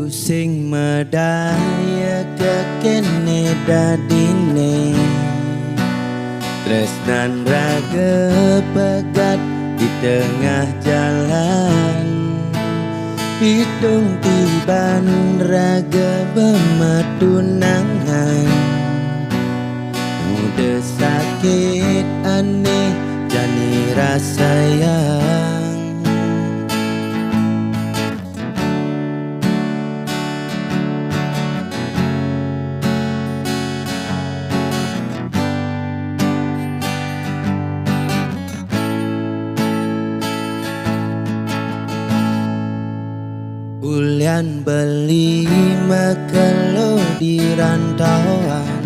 sing medaya kekene dadine tresnan raga pegat di tengah jalan pitung tiban raga bematunangan muda sakit aneh jani rasayang Ulian beli makelo di rantauan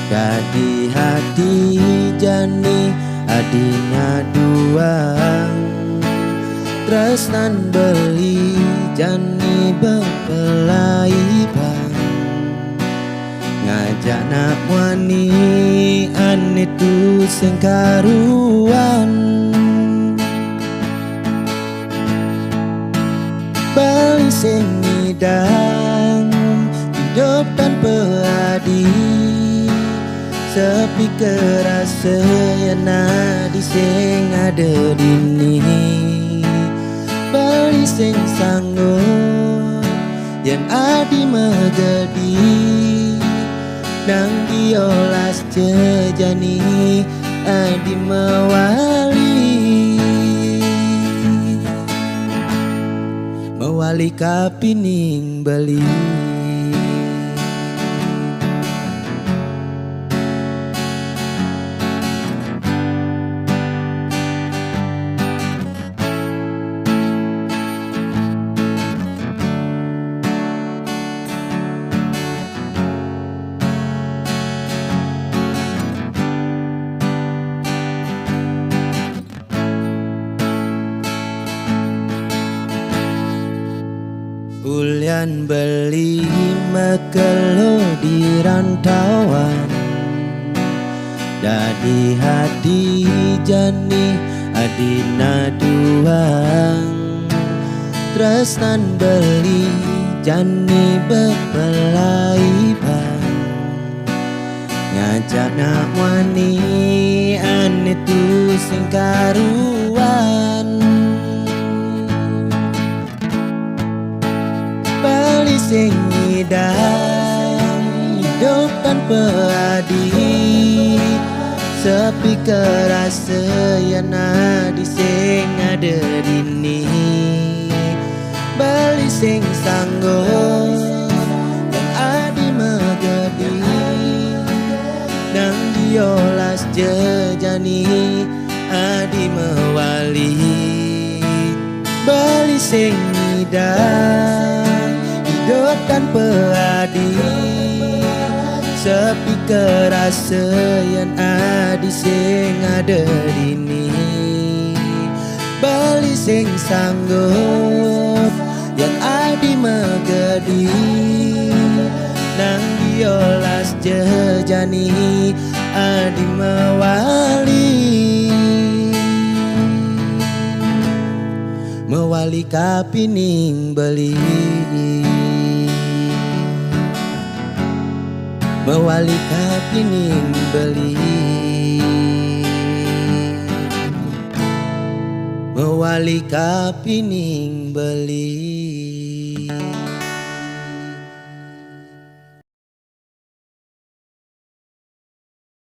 Dadi hati jani adina duang Tresnan beli jani bepelaiban Ngajak nak wani ane tu sengkaruan Bali sing ngidang hidup tanpa adi sepi kerasa yang nadi sing ada dini Bali sing sanggup yang adi megadi nang diolas jejani adi mewali Mewali kapining Bali Ulian beli makelo di rantauan Dadi hati jani adina duang Tresnan beli jani bepelaiban Ngajak nak wani ane tu sing karuan Bali sing ngidang hidup tanpa adi sepi kerasa yang nadi sing ada dini Bali sing sanggup yang adi megadi nang diolas jejani adi mewali Bali sing ngidang hidup tanpa adi sepi kerasa yang adi sing ada dini Bali sing sanggup yang adi megadi nang diolas jejani adi mewali Mewali kapining Bali Mewali kapining Bali Mewali kapining Bali